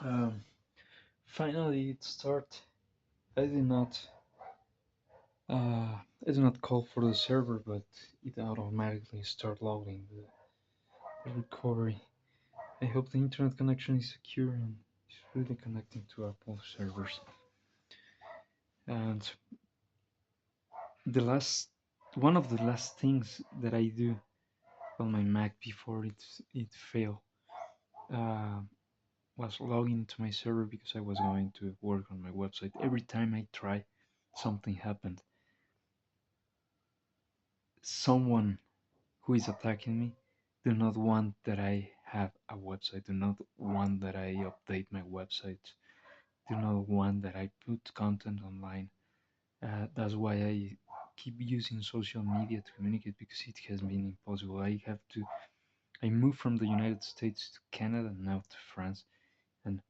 Um, Finally, it start. I did not. I did not call for the server, but it automatically start loading the recovery. I hope the internet connection is secure and is really connecting to Apple servers. And the last, one of the last things that I do on my Mac before it failed uh, was logging into my server because I was going to work on my website. Every time I try, something happened. Someone who is attacking me do not want that I have a website, do not want that I update my website, do not want that I put content online. That's why I keep using social media to communicate because it has been impossible. I moved from the United States to Canada and now to France, and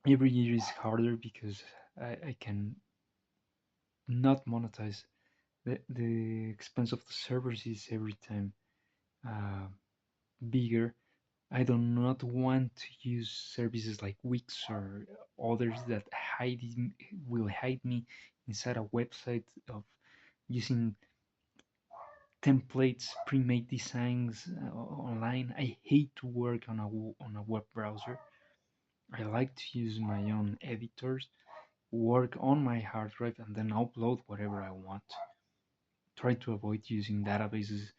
every year is harder because I can not monetize. The expense of the servers is every time uh, bigger. I do not want to use services like Wix or others that will hide me inside a website of using templates, pre-made designs online. I hate to work on a web browser. I like to use my own editors, work on my hard drive, and then upload whatever I want. Try to avoid using databases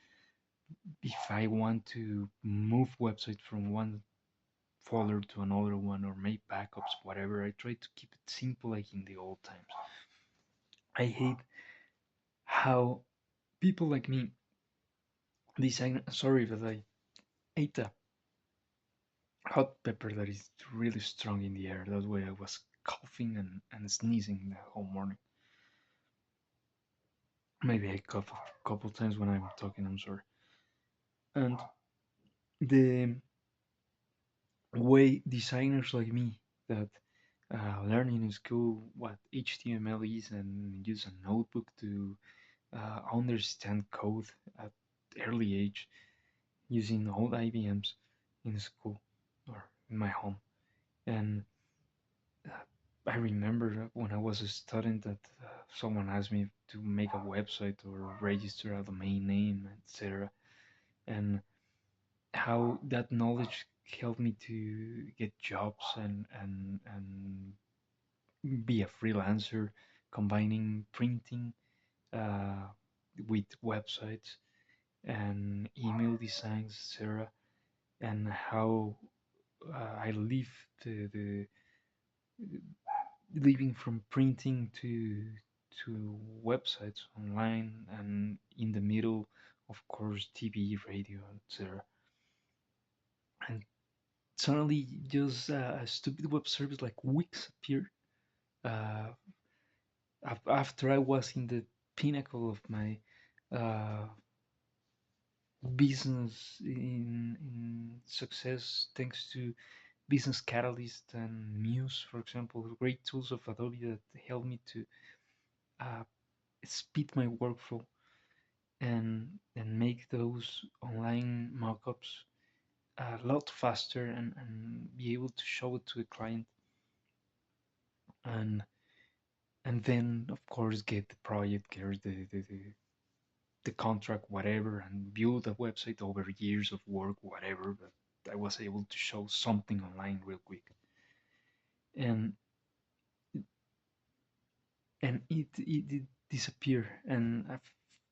if I want to move website from one folder to another one or make backups, whatever. I try to keep it simple like in the old times. I hate how people like me design. Sorry, but I ate a hot pepper that is really strong in the air. That's why I was coughing and sneezing the whole morning. Maybe I cough a couple times when I'm talking. I'm sorry. And the way designers like me that learning in school what HTML is and use a notebook to understand code at early age using old IBMs in school or in my home. And I remember when I was a student that someone asked me to make a website or register a domain name, etc. And how that knowledge helped me to get jobs and be a freelancer, combining printing uh, with websites and email designs, etc. And how I live the living from printing to websites online and in the middle, of course, TV, radio, etc. And suddenly, just a stupid web service like Wix appeared. Uh, After I was in the pinnacle of my uh, business in success, thanks to Business Catalyst and Muse, for example, great tools of Adobe that help me to uh, speed my workflow and make those online mockups a lot faster and be able to show it to a client and and then of course get the project, get the contract, whatever, and build a website over years of work, whatever. But I was able to show something online real quick, and it did disappear. And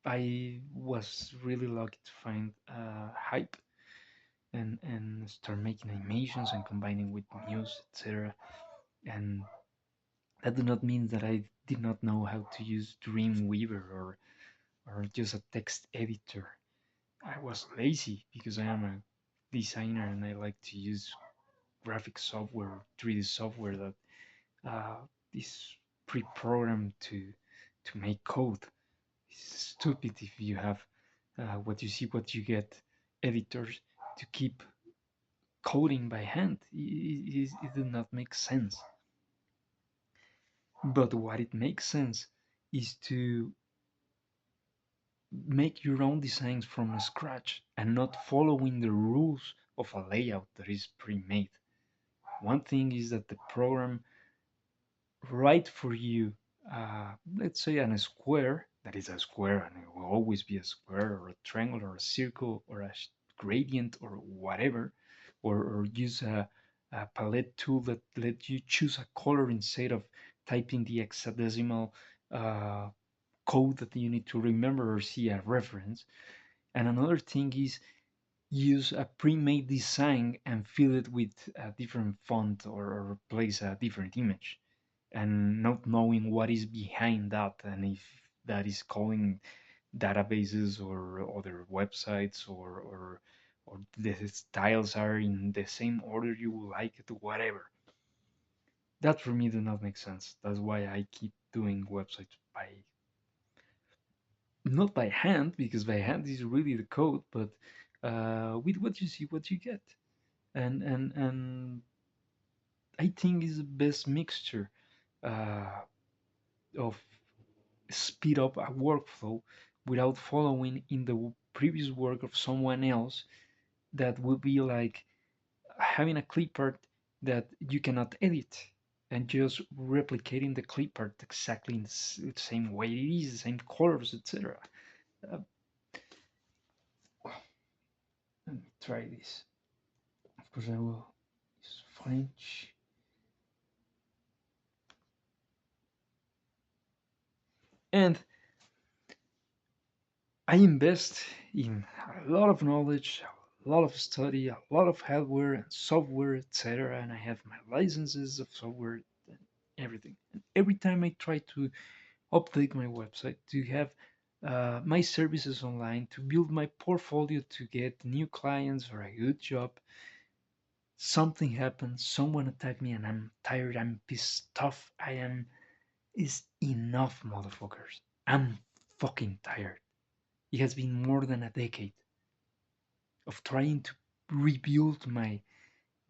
I was really lucky to find Hype and start making animations and combining with news, etc. And that did not mean that I did not know how to use Dreamweaver or just a text editor. I was lazy because I am a designer and I like to use graphic software, 3D software that is pre-programmed to make code. It's stupid if you have what you see, what you get editors to keep coding by hand. It does not make sense. But what it makes sense is to make your own designs from scratch and not following the rules of a layout that is pre-made. One thing is that the program write for you, let's say, on a square that is a square and it will always be a square or a triangle or a circle or a gradient or whatever, or use a palette tool that let you choose a color instead of typing the hexadecimal uh, code that you need to remember or see a reference. And another thing is use a pre-made design and fill it with a different font or place a different image and not knowing what is behind that and if that is calling databases or other websites or the styles are in the same order you would like it, whatever. That for me does not make sense. That's why I keep doing websites by not by hand, because by hand is really the code, but with what you see, what you get. And I think is the best mixture uh, of speed up a workflow without following in the previous work of someone else. That would be like having a clip art that you cannot edit and just replicating the clip art exactly in the same way it is, the same colors, etc. Uh, Let me try this. Of course, I will use French. And I invest in a lot of knowledge, a lot of study, a lot of hardware and software, etc. And I have my licenses of software and everything. And every time I try to update my website, to have my services online, to build my portfolio, to get new clients or a good job, something happens, someone attacked me, and I'm tired, I'm pissed off, I am. Is enough, motherfuckers. I'm fucking tired. It has been more than a decade of trying to rebuild my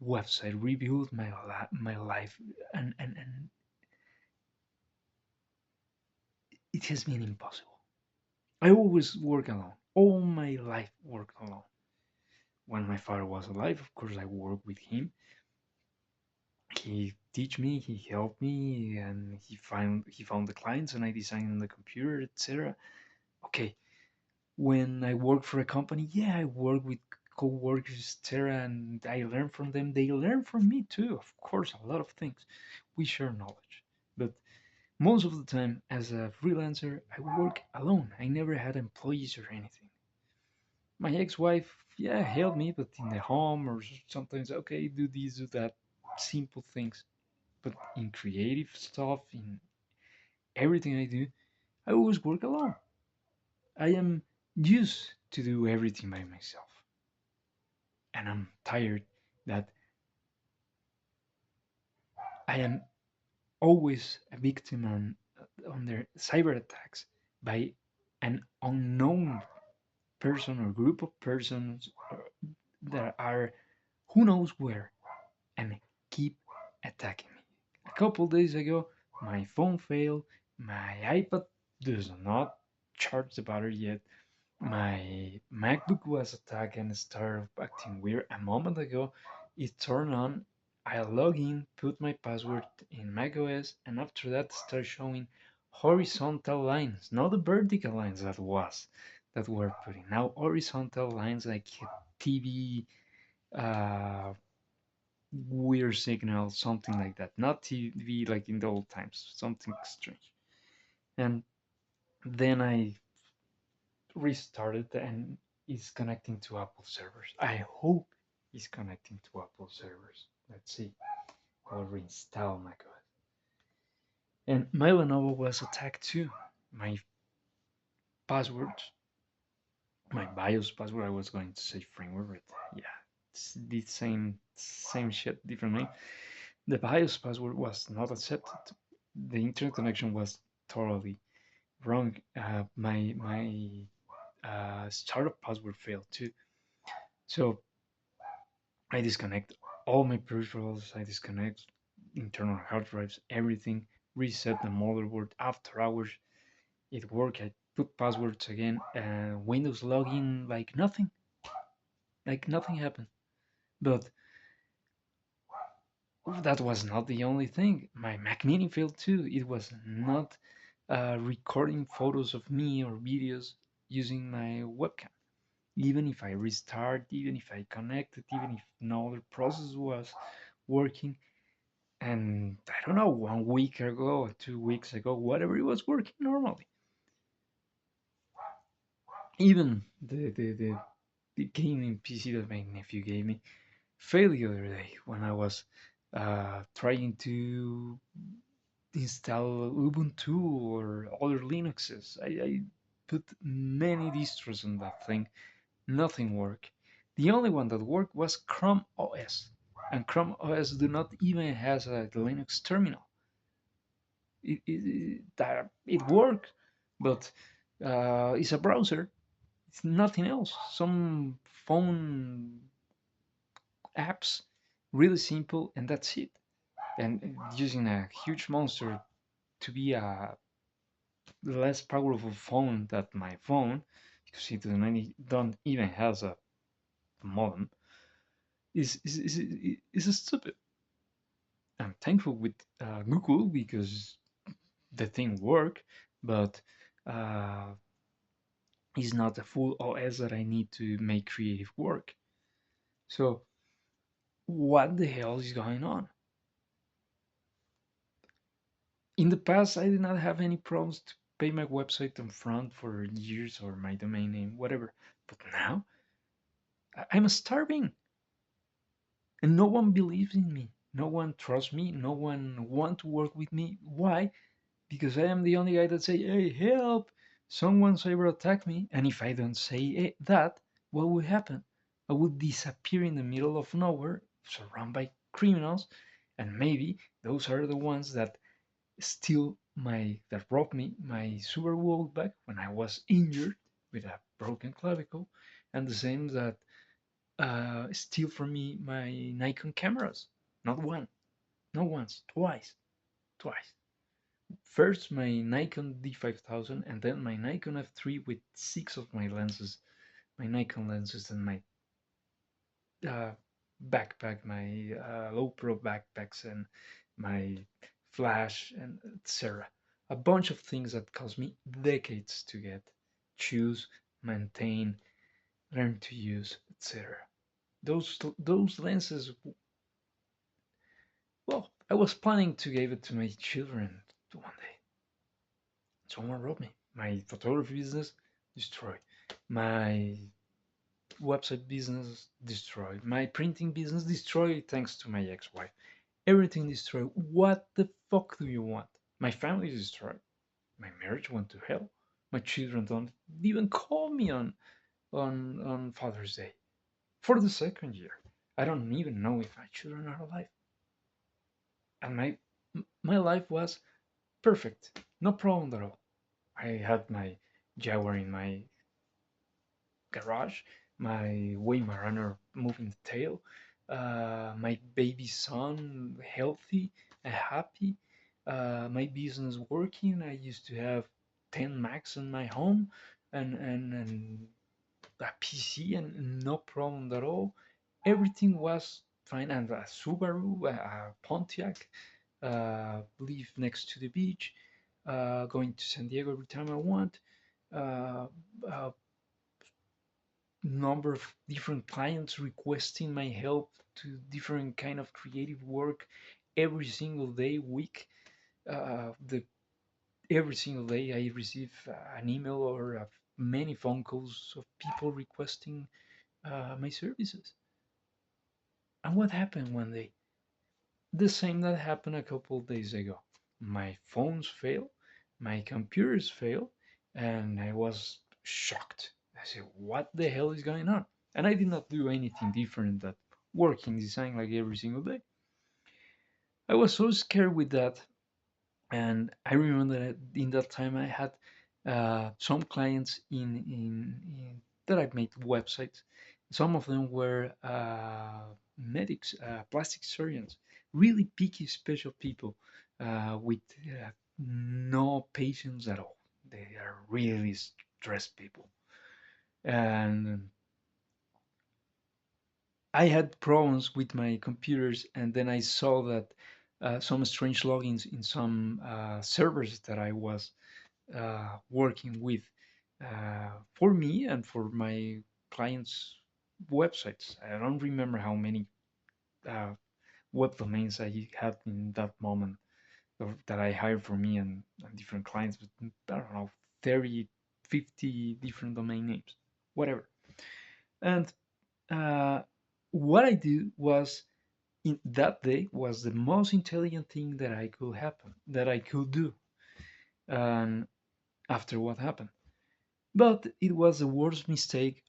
website, rebuild my life, and it has been impossible. I always work alone. All my life worked alone. When my father was alive, of course, I worked with him. He teach me, he helped me, and he found the clients, and I designed on the computer, etc. Okay, when I work for a company, yeah, I work with co-workers, etc., and I learn from them. They learn from me too, of course, a lot of things. We share knowledge, but most of the time, as a freelancer, I work alone. I never had employees or anything. My ex-wife, yeah, helped me, but in the home or sometimes, okay, do this, do that, simple things. But in creative stuff, in everything I do, I always work alone. I am used to do everything by myself. And I'm tired that I am always a victim on their cyber attacks by an unknown person or group of persons that are who knows where and keep attacking me. A couple days ago, my phone failed, my iPad does not charge the battery yet, my MacBook was attacked and started acting weird a moment ago. It turned on. I log in, put my password in macOS, and after that start showing horizontal lines, not the vertical lines that were putting. Now horizontal lines like TV, uh, weird signal, something like that. Not TV like in the old times, something strange. And then I restarted and is connecting to Apple servers. I hope it's connecting to Apple servers. Let's see. I'll reinstall macOS. And my Lenovo was attacked too. My password, my BIOS password, I was going to say firmware, but yeah, it's the same shit, different name. The BIOS password was not accepted. The internet connection was totally wrong. My startup password failed too. So I disconnect all my peripherals, I disconnect internal hard drives, everything, reset the motherboard after hours. It worked. I put passwords again, Windows login like nothing happened. But that was not the only thing. My Mac Mini failed too. It was not recording photos of me or videos using my webcam. Even if I restart, even if I connected, even if no other process was working, and I don't know, 1 week ago or 2 weeks ago, whatever, it was working normally. Even the gaming PC that my nephew gave me failed the other day when I was trying to install Ubuntu or other Linuxes. I put many distros on that thing. Nothing worked. The only one that worked was Chrome OS, and Chrome OS do not even has a Linux terminal. It worked, but it's a browser. It's nothing else. Some phone apps, really simple, and that's it. And using a huge monster to be a less powerful phone than my phone, because it don't even has a modem, is stupid. I'm thankful with Google because the thing work, but uh, it's not a full OS that I need to make creative work. So what the hell is going on? In the past, I did not have any problems to pay my website on front for years or my domain name, whatever. But now I'm starving, and no one believes in me. No one trusts me. No one want to work with me. Why? Because I am the only guy that say, "Hey, help! Someone cyber attacked me." And if I don't say that, what would happen? I would disappear in the middle of nowhere, surrounded by criminals, and maybe those are the ones that that robbed me my Super Bowl back when I was injured with a broken clavicle, and the same that steal from me my Nikon cameras. Not one, not once, twice, twice. First my Nikon D5000 and then my Nikon F3 with six of my lenses, my Nikon lenses and my uh, backpack, my low pro backpacks and my flash and etc. A bunch of things that cost me decades to get, choose, maintain, learn to use, etc. Those lenses, well, I was planning to give it to my children one day. Someone robbed me. My photography business destroyed. My website business destroyed. My printing business destroyed thanks to my ex-wife. Everything destroyed. What the fuck do you want? My family is destroyed. My marriage went to hell. My children don't even call me on Father's Day for the second year. I don't even know if my children are alive. And my life was perfect. No problem at all. I had my Jaguar in my garage, my Weimaraner moving the tail, my baby son healthy and happy, my business working. I used to have 10 Macs in my home and a PC and no problem at all. Everything was fine. And a Subaru, a Pontiac, live next to the beach, going to San Diego every time I want. Uh, uh, Number of different clients requesting my help to different kind of creative work every single day, week. The Every single day I receive an email or many phone calls of people requesting my services. And what happened one day? The same that happened a couple of days ago. My phones fail, my computers fail, and I was shocked. I said, "What the hell is going on?" And I did not do anything different than work in design like every single day. I was so scared with that, and I remember that in that time I had some clients in that I made websites. Some of them were medics, plastic surgeons, really picky, special people with no patience at all. They are really stressed people, and I had problems with my computers, and then I saw that some strange logins in some servers that I was working with for me and for my clients' websites. I don't remember how many uh, web domains I had in that moment or that I hired for me and different clients, but I don't know, 30, 50 different domain names, whatever. And uh, what I did was in that day was the most intelligent thing that I could happen, that I could do. And after what happened, but it was the worst mistake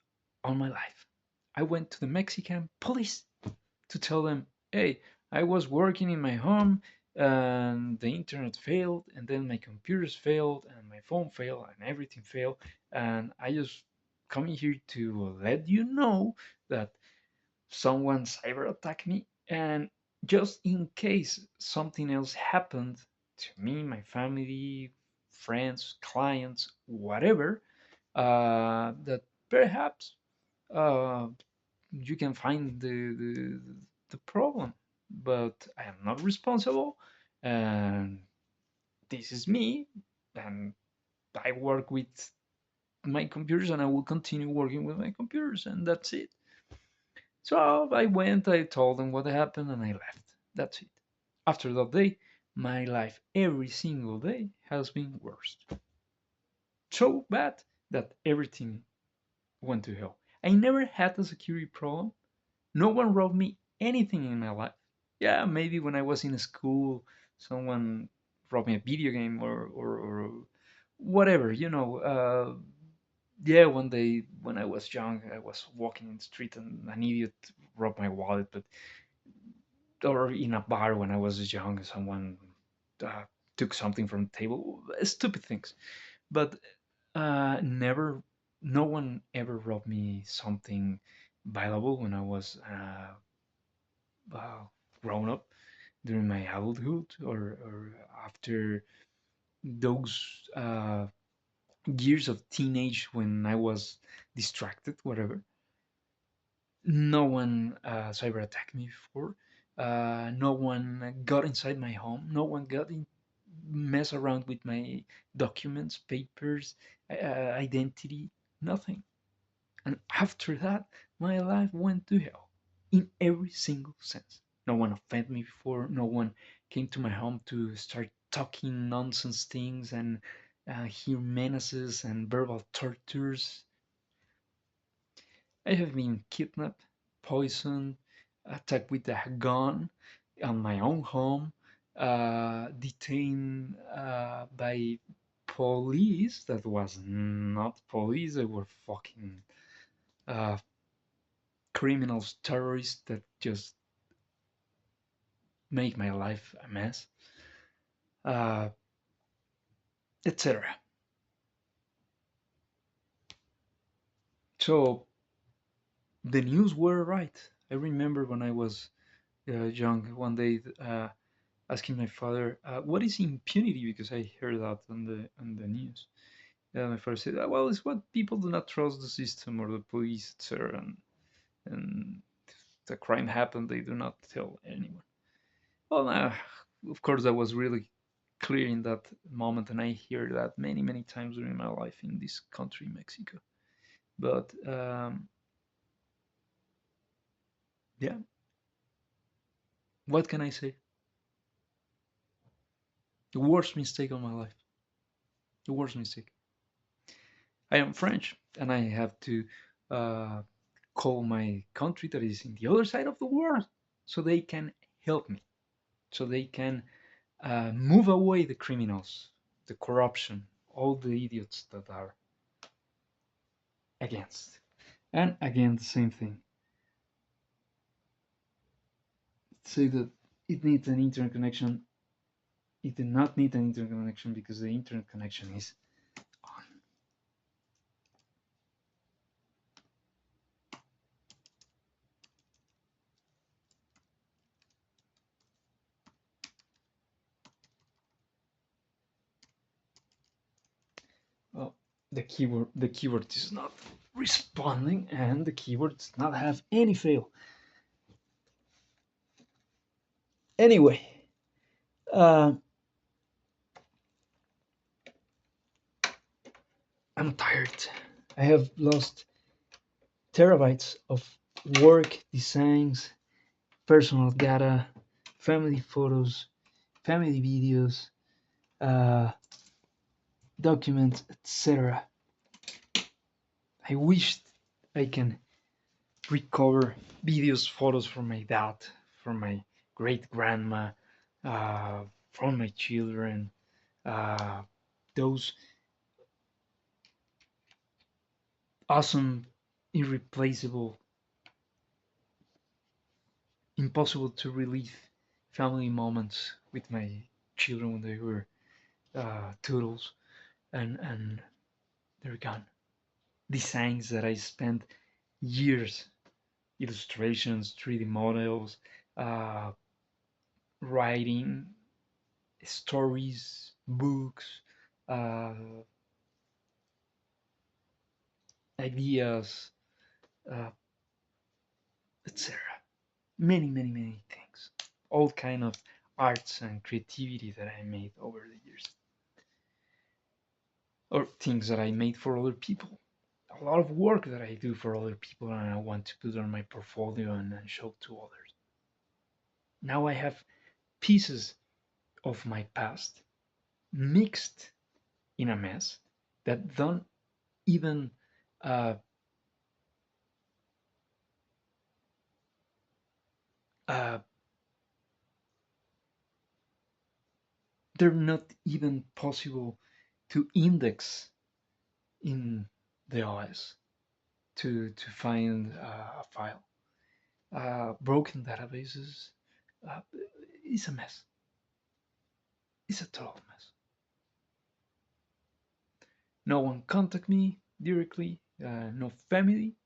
on my life. I went to the Mexican police to tell them, hey, I was working in my home and the internet failed, and then my computers failed, and my phone failed, and everything failed. And I just coming here to let you know that someone cyber attacked me. And just in case something else happened to me, my family, friends, clients, whatever, that perhaps uh, you can find the problem, but I am not responsible, and this is me, and I work with my computers, and I will continue working with my computers, and that's it. So I went, I told them what happened, and I left. That's it. After that day, my life every single day has been worse. So bad that everything went to hell. I never had a security problem. No one robbed me anything in my life. Yeah, maybe when I was in school, someone robbed me a video game or whatever, yeah, one day when I was young, I was walking in the street and an idiot robbed my wallet, but or in a bar when I was young, someone uh, took something from the table, stupid things. But never, no one ever robbed me something valuable when I was uh, grown up during my adulthood or after those years of teenage when I was distracted, whatever. No one cyber attacked me before. No one got inside my home. No one got in, mess around with my documents, papers, identity, nothing. And after that, my life went to hell in every single sense. No one offended me before. No one came to my home to start talking nonsense things and hear menaces and verbal tortures. I have been kidnapped, poisoned, attacked with a gun on my own home, detained by police that was not police. They were fucking uh, criminals, terrorists that just make my life a mess, uh, etc. So the news were right. I remember when I was young, one day asking my father, "What is impunity?" Because I heard that on the news. My father said, "Well, it's what people do not trust the system or the police, etc. And if the crime happened, they do not tell anyone." Well, of course, that was really clear in that moment, and I hear that many, many times during my life in this country, Mexico. But yeah, what can I say? The worst mistake of my life. The worst mistake. I am French, and I have to uh, call my country that is in the other side of the world so they can help me, so they can move away the criminals, the corruption, all the idiots that are against. And again, the same thing. Say that it needs an internet connection. It did not need an internet connection because the internet connection is on. Well, the keyboard is not responding, and the keyboard does not have any fail. Anyway, uh, I'm tired. I have lost terabytes of work, designs, personal data, family photos, family videos, uh, documents, etc. I wished I can recover videos, photos from my dad, from my great grandma, uh, from my children, uh, those awesome, irreplaceable, impossible to relive family moments with my children when they were toodles, and they're gone. Designs that I spent years, illustrations, 3D models, uh, writing stories, books, uh, ideas, uh, etc. Many, many, many things. All kind of arts and creativity that I made over the years, or things that I made for other people. A lot of work that I do for other people, and I want to put on my portfolio and show to others. Now I have pieces of my past mixed in a mess that don't even uh, uh, they're not even possible to index in the OS to find a file. Broken databases uh, is a mess. It's a total mess. No one contact me directly. No family,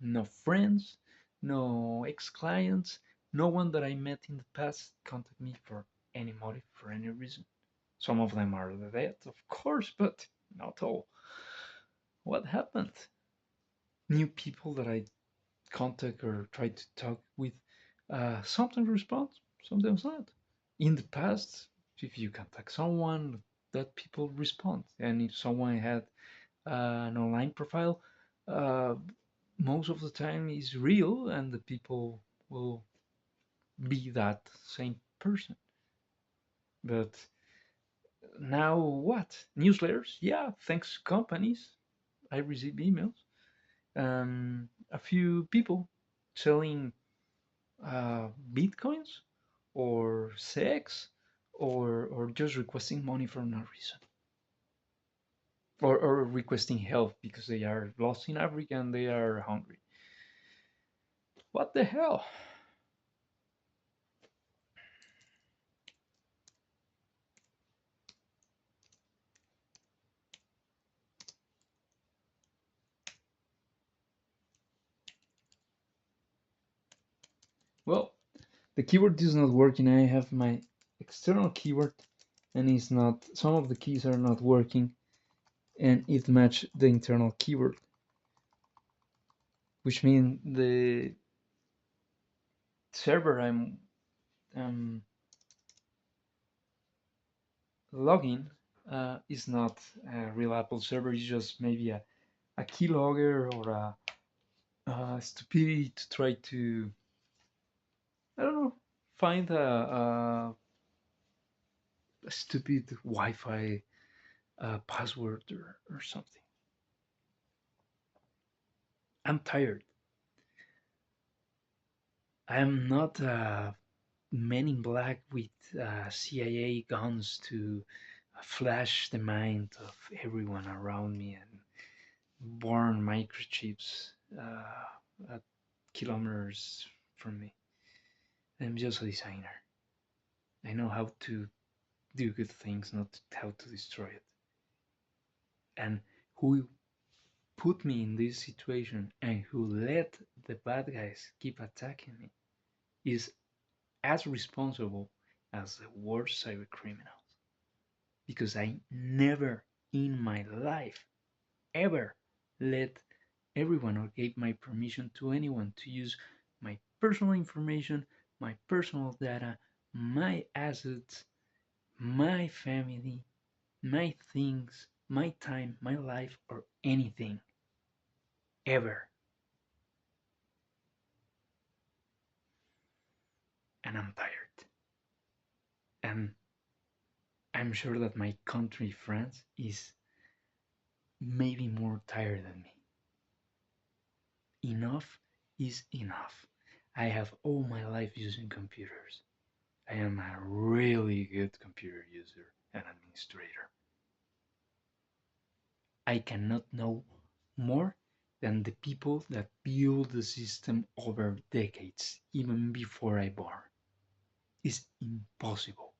no friends, no ex-clients. No one that I met in the past contact me for any motive, for any reason. Some of them are dead, of course, but not all. What happened? New people that I contact or try to talk with sometimes respond, sometimes not. In the past, if you contact someone, that people respond, and if someone had an online profile, uh, most of the time is real, and the people will be that same person. But now what? Newsletters? Yeah, thanks to companies, I receive emails. A few people selling bitcoins or sex or just requesting money for no reason, or requesting help because they are lost in Africa and they are hungry. What the hell? Well, the keyboard is not working. I have my external keyboard and it's not, some of the keys are not working, and it match the internal keyboard, which means the server I'm logging is not a reliable server. It's just maybe a keylogger or stupidity to try to, I don't know, find a stupid Wi-Fi password or something. I'm tired. I'm not a man in black with CIA guns to flash the mind of everyone around me and burn microchips at kilometers from me. I'm just a designer. I know how to do good things, not how to destroy it. And who put me in this situation and who let the bad guys keep attacking me is as responsible as the worst cyber criminals. Because I never in my life ever let everyone or gave my permission to anyone to use my personal information, my personal data, my assets, my family, my things, my time, my life, or anything ever. And I'm tired. And I'm sure that my country, France, is maybe more tired than me. Enough is enough. I have all my life using computers. I am a really good computer user and administrator. I cannot know more than the people that build the system over decades, even before I born. It's impossible.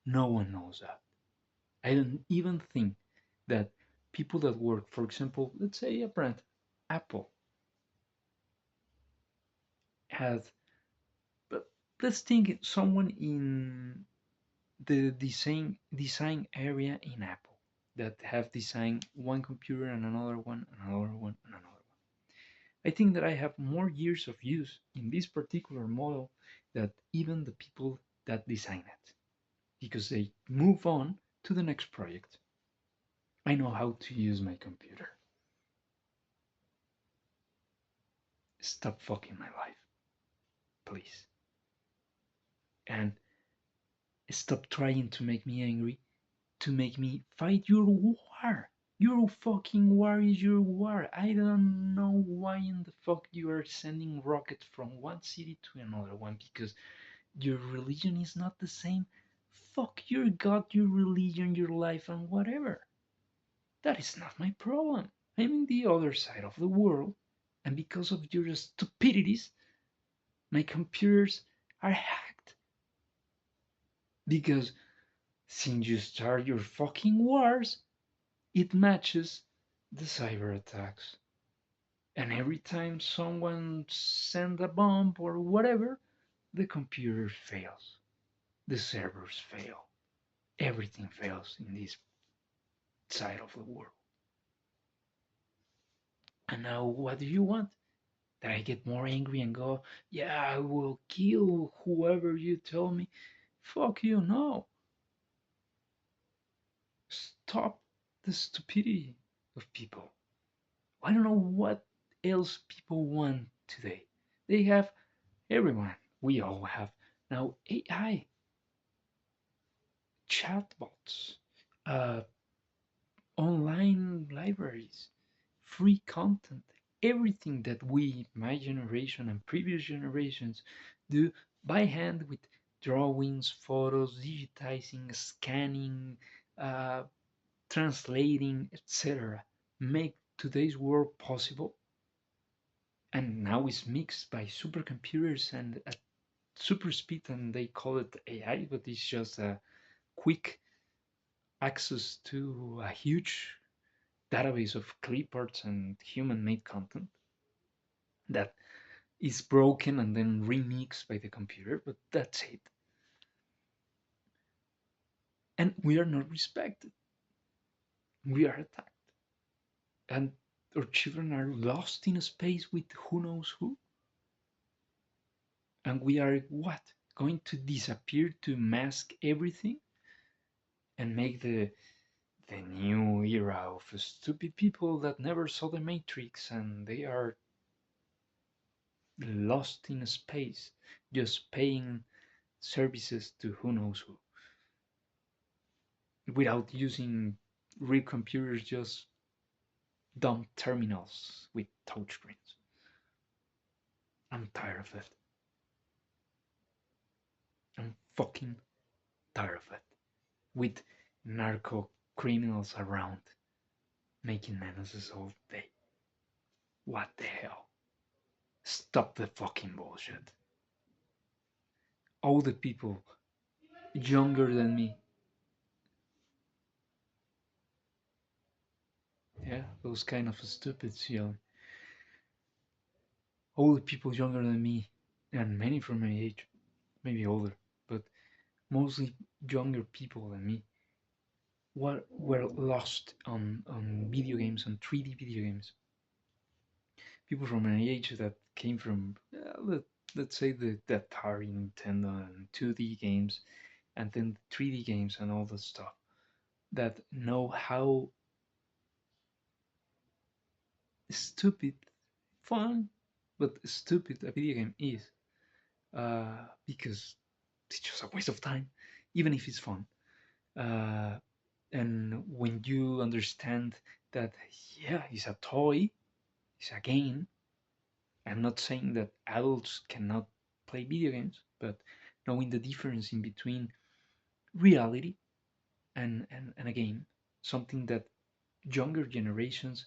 No one knows that. I don't even think that people that work, for example, let's say a brand, Apple, has, but let's think someone in the design area in Apple that have designed one computer and another one, and another one, and another one. I think that I have more years of use in this particular model than even the people that design it because they move on to the next project. I know how to use my computer. Stop fucking my life, please. And stop trying to make me angry, to make me fight your war. Your fucking war is your war. I don't know why in the fuck you are sending rockets from one city to another one because your religion is not the same. Fuck your God, your religion, your life, and whatever. That is not my problem. I'm in the other side of the world, and because of your stupidities, my computers are hacked. Because since you start your fucking wars, it matches the cyber attacks. And every time someone sends a bomb or whatever, the computer fails. The servers fail. Everything fails in this side of the world. And now, what do you want? That I get more angry and go, yeah, I will kill whoever you tell me? Fuck you, no. Stop the stupidity of people. I don't know what else people want today. They have everyone. We all have now AI, chatbots, uh, online libraries, free content, everything that we, my generation and previous generations, do by hand with drawings, photos, digitizing, scanning, uh, translating, etc., make today's world possible. And now it's mixed by supercomputers and at super speed, and they call it AI, but it's just a quick access to a huge database of clip arts and human-made content that is broken and then remixed by the computer, but that's it. And we are not respected. We are attacked. And our children are lost in a space with who knows who. And we are what? Going to disappear to mask everything and make the new era of stupid people that never saw the Matrix and they are lost in space, just paying services to who knows who, without using real computers, just dumb terminals with touchscreens. I'm tired of it. I'm fucking tired of it. With narco criminals around making menaces all day. What the hell? Stop the fucking bullshit. All the people younger than me, yeah, those kind of stupids, all the people younger than me, and many from my age, maybe older, but mostly younger people than me, were lost on video games, on 3D video games. People from my age that came from let's say the Atari, Nintendo, and 2D games, and then 3D games and all that stuff that know how stupid, fun, but stupid a video game is, because it's just a waste of time, even if it's fun. Uh, and when you understand that, yeah, it's a toy, it's a game. I'm not saying that adults cannot play video games, but knowing the difference in between reality and a game, something that younger generations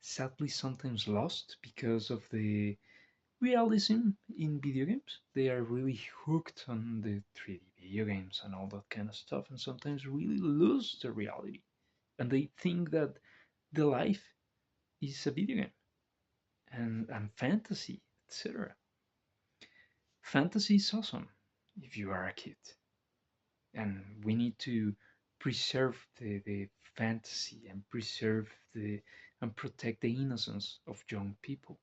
sadly sometimes lost because of the realism in video games. They are really hooked on the 3D video games and all that kind of stuff, and sometimes really lose the reality. And they think that the life is a video game and fantasy, etc. Fantasy is awesome if you are a kid, and we need to preserve the fantasy and preserve the and protect the innocence of young people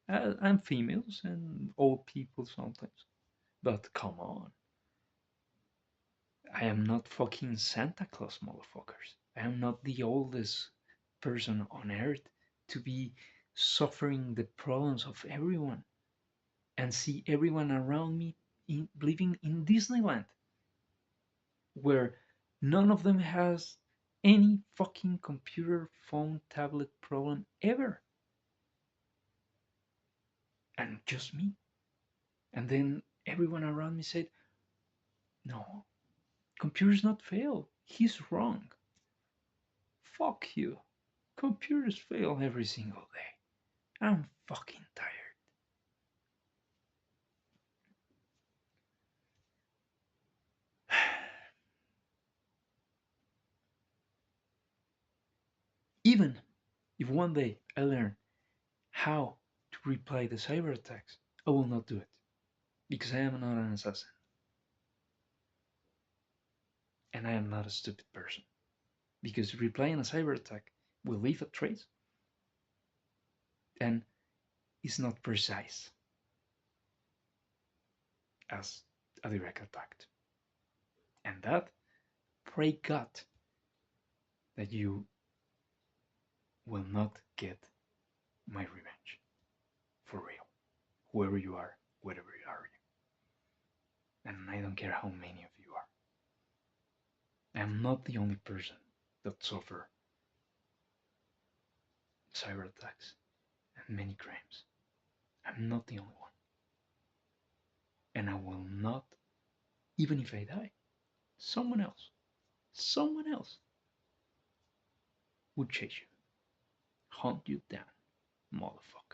and females and old people sometimes. But come on, I am not fucking Santa Claus, motherfuckers. I am not the oldest person on earth to be suffering the problems of everyone and see everyone around me living in Disneyland, where none of them has any fucking computer, phone, tablet problem ever, and just me. And then everyone around me said, "No, computers not fail. He's wrong. Fuck you. Computers fail every single day. I'm fucking tired." Even if one day I learn how to reply the cyber attacks, I will not do it because I am not an assassin and I am not a stupid person. Because replying a cyber attack will leave a trace and is not precise as a direct attack. And that, pray God that you will not get my revenge. For real. Whoever you are, whatever you are. And I don't care how many of you are. I'm not the only person that suffer cyber attacks and many crimes. I'm not the only one. And I will not, even if I die, someone else would chase you, hunt you down, motherfucker.